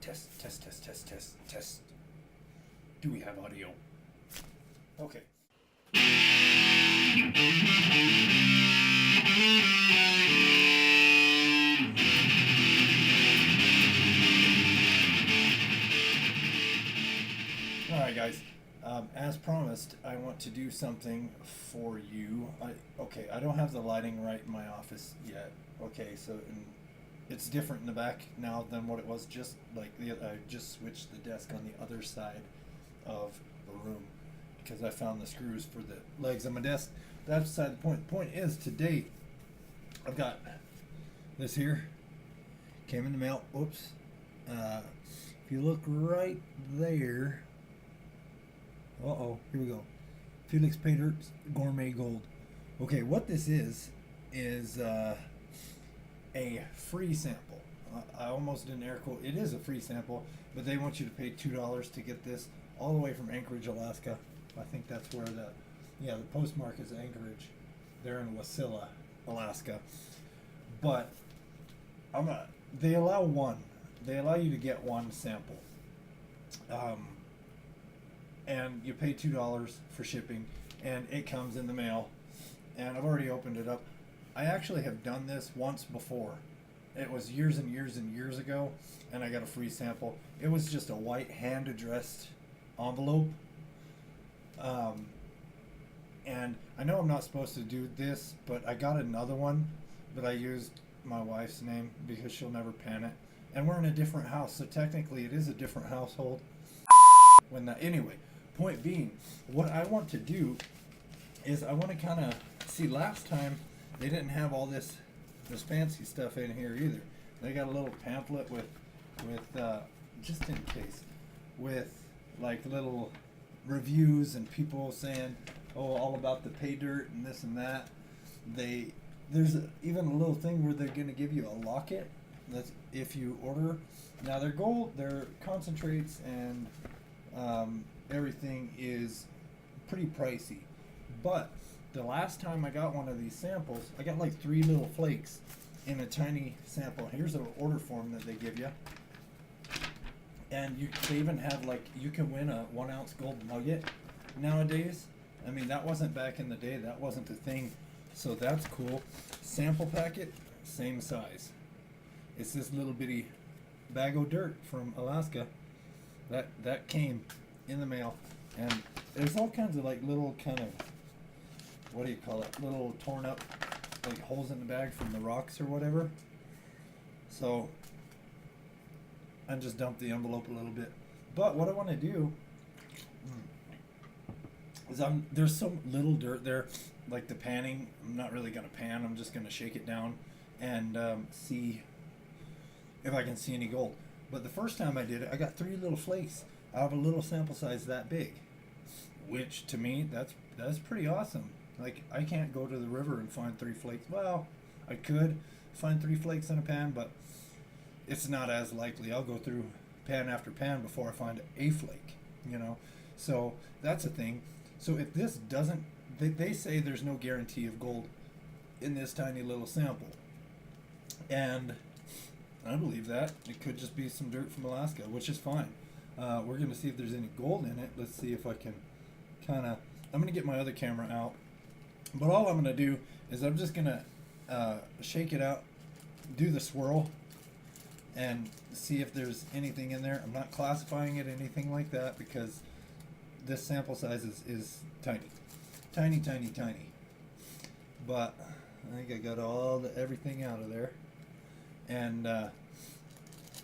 Test, test, test, test, test, test. Do we have audio? Okay. Alright guys, as promised, I want to do something for you. I don't have the lighting right in my office yet. Okay, so it's different in the back now than what it was just like I just switched the desk on the other side of the room because I found the screws for the legs on my desk. That's beside the point. The point is today I've got this here. Came in the mail. Oops. If you look right there. Here we go. Felix Paydirt's Gourmet Gold. Okay, what this is a free sample. I almost didn't air quote. It is a free sample, but they want you to pay $2 to get this all the way from Anchorage, Alaska. I think that's where the postmark is Anchorage. They're in Wasilla, Alaska. But they allow one. They allow you to get one sample. And you pay $2 for shipping, and it comes in the mail. And I've already opened it up. I actually have done this once before. It was years and years and years ago, and I got a free sample. It was just a white hand-addressed envelope. And I know I'm not supposed to do this, but I got another one, but I used my wife's name because she'll never pan it. And we're in a different house, so technically it is a different household. Anyway, point being, what I want to do is I want to kind of see. Last time they didn't have all this fancy stuff in here either. They got a little pamphlet with just in case, with like little reviews and people saying, all about the pay dirt and this and that. There's even a little thing where they're going to give you a locket. That's if you order. Now they're gold, they're concentrates, and everything is pretty pricey. But the last time I got one of these samples, I got like 3 little flakes in a tiny sample. Here's an order form that they give you. And they even have you can win a 1 ounce gold nugget nowadays. I mean, that wasn't back in the day. That wasn't the thing. So that's cool. Sample packet, same size. It's this little bitty bag of dirt from Alaska. That came in the mail. And there's all kinds of little kind of, what do you call it? Little torn up holes in the bag from the rocks or whatever. So I just dumped the envelope a little bit. But what I want to do is there's some little dirt there, like the panning. I'm not really going to pan. I'm just going to shake it down and see if I can see any gold. But the first time I did it, I got 3 little flakes out of a little sample size that big, which to me that's pretty awesome. Like, I can't go to the river and find 3 flakes. Well, I could find 3 flakes in a pan, but it's not as likely. I'll go through pan after pan before I find a flake, So that's a thing. So if this doesn't, they say there's no guarantee of gold in this tiny little sample. And I believe that. It could just be some dirt from Alaska, which is fine. We're going to see if there's any gold in it. Let's see if I can I'm going to get my other camera out. But all I'm going to do is I'm just going to shake it out, do the swirl, and see if there's anything in there. I'm not classifying it anything like that because this sample size is tiny. Tiny, tiny, tiny. But I think I got everything out of there. And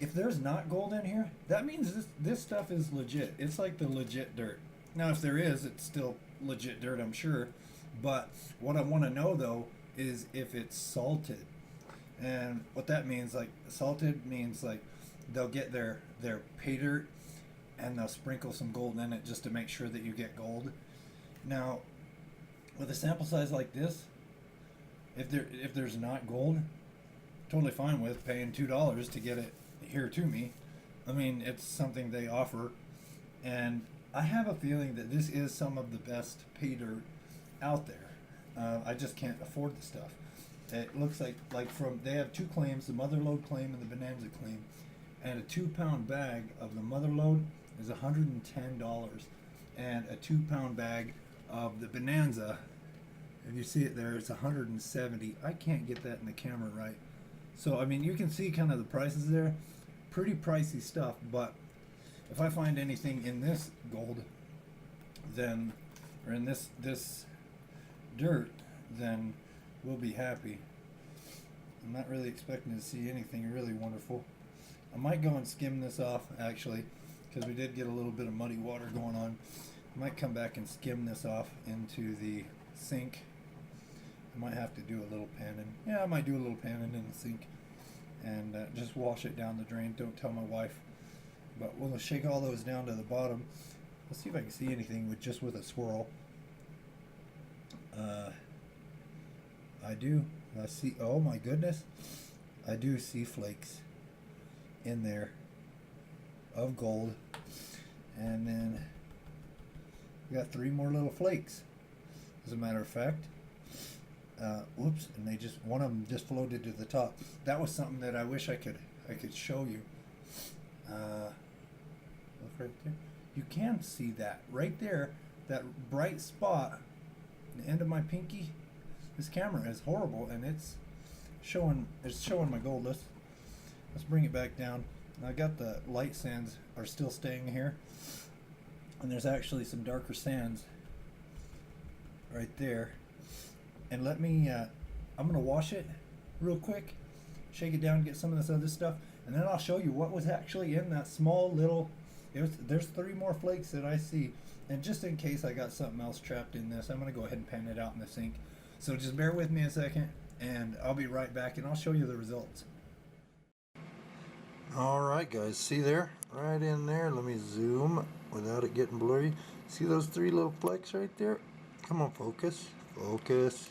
if there's not gold in here, that means this stuff is legit. It's like the legit dirt. Now, if there is, it's still legit dirt, I'm sure. But what I want to know, though, is if it's salted. And what that means, salted means they'll get their pay dirt and they'll sprinkle some gold in it just to make sure that you get gold. Now, with a sample size like this, if there's not gold, totally fine with paying $2 to get it here to me. I mean, it's something they offer, and I have a feeling that this is some of the best pay dirt out there. I just can't afford the stuff. It looks like they have 2 claims, the Mother Lode claim and the Bonanza claim, and a 2 pound bag of the mother load is $110, and a 2 pound bag of the Bonanza, if you see it there, it's 170. I can't get that in the camera right. So I mean, you can see kind of the prices there. Pretty pricey stuff, but if I find anything in this gold, then, or in this dirt, then we'll be happy. I'm not really expecting to see anything really wonderful. I might go and skim this off, actually, because we did get a little bit of muddy water going on. I might come back and skim this off into the sink. I might have to do a little panning. Yeah, I might do a little panning in the sink and just wash it down the drain. Don't tell my wife. But we'll shake all those down to the bottom. Let's see if I can see anything with a swirl. I do. I see. Oh my goodness! I do see flakes in there of gold, and then we got 3 more little flakes. As a matter of fact, whoops! And one of them just floated to the top. That was something that I wish I could show you. Look right there. You can see that right there, that bright spot, the end of my pinky. This camera is horrible, and it's showing my gold. Let's bring it back down. I got the light sands are still staying here, and there's actually some darker sands right there. And let me I'm gonna wash it real quick, shake it down, get some of this other stuff, and then I'll show you what was actually in that small little. There's 3 more flakes that I see, and just in case I got something else trapped in this, I'm gonna go ahead and pan it out in the sink. So just bear with me a second, and I'll be right back, and I'll show you the results. Alright guys, see there? Right in there. Let me zoom without it getting blurry. See those 3 little flecks right there? Come on, focus. Focus.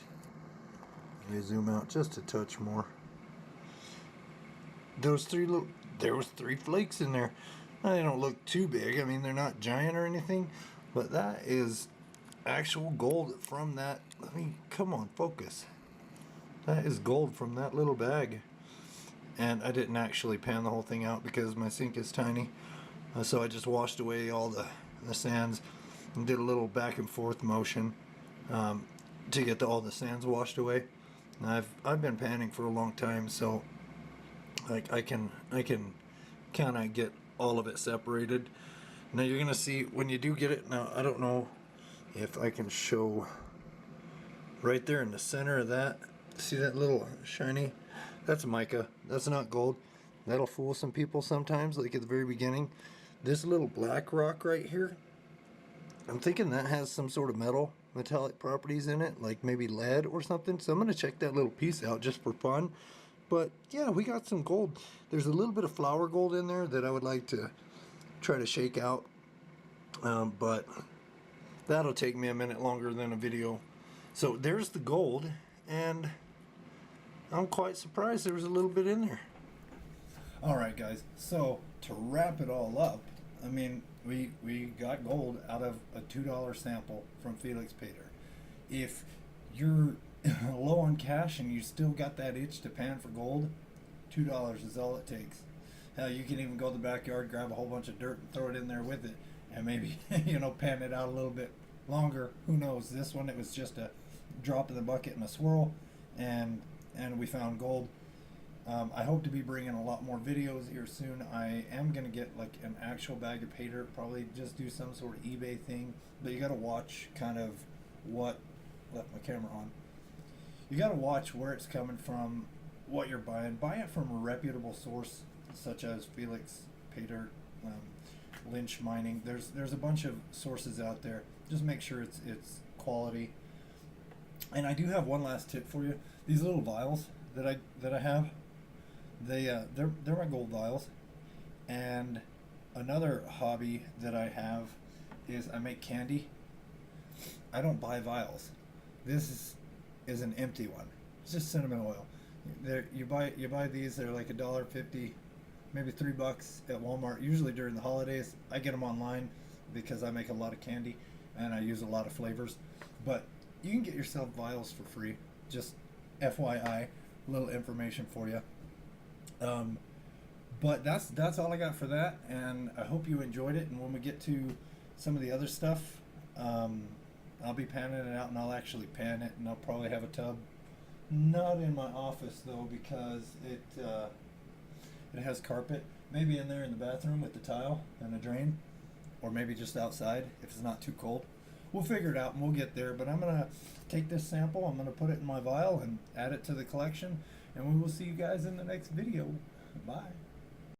Let me zoom out just a touch more. There was 3 flakes in there. Now, they don't look too big. I mean, they're not giant or anything, but that is actual gold from that. Come on, focus. That is gold from that little bag. And I didn't actually pan the whole thing out because my sink is tiny. So I just washed away all the sands and did a little back and forth motion to get all the sands washed away. And I've been panning for a long time, so like I can kind of get all of it separated. Now you're gonna see when you do get it. Now I don't know if I can show right there in the center of that. See that little shiny? That's mica. That's not gold. That'll fool some people sometimes, like at the very beginning. This little black rock right here, I'm thinking that has some sort of metallic properties in it, like maybe lead or something. So I'm gonna check that little piece out just for fun. But yeah, we got some gold. There's a little bit of flour gold in there that I would like to try to shake out. But that'll take me a minute longer than a video. So there's the gold, and I'm quite surprised there was a little bit in there. Alright guys, so to wrap it all up, I mean, we got gold out of a $2 sample from Felix Paydirt. If you're low on cash and you still got that itch to pan for gold, $2 is all it takes. Hell, you can even go to the backyard, grab a whole bunch of dirt and throw it in there with it, and maybe pan it out a little bit longer. Who knows? This one, it was just a drop in the bucket and a swirl, and we found gold. I hope to be bringing a lot more videos here soon. I am gonna get like an actual bag of pay dirt, probably just do some sort of eBay thing, but you gotta watch kind of what, left my camera on. You gotta watch where it's coming from, what you're buying. Buy it from a reputable source such as Felix Paydirt, Lynch Mining. There's a bunch of sources out there. Just make sure it's quality. And I do have one last tip for you. These little vials that I have, they're my gold vials. And another hobby that I have is I make candy. I don't buy vials. This is an empty one. It's just cinnamon oil. You buy these. They're like $1.50, maybe $3 at Walmart. Usually during the holidays, I get them online because I make a lot of candy and I use a lot of flavors. But you can get yourself vials for free. Just FYI, little information for you. But that's all I got for that, and I hope you enjoyed it. And when we get to some of the other stuff, I'll be panning it out, and I'll actually pan it, and I'll probably have a tub. Not in my office though, because it has carpet. Maybe in there in the bathroom with the tile and a drain, or maybe just outside if it's not too cold. We'll figure it out and we'll get there. But I'm gonna take this sample, I'm gonna put it in my vial and add it to the collection, and we will see you guys in the next video. Bye.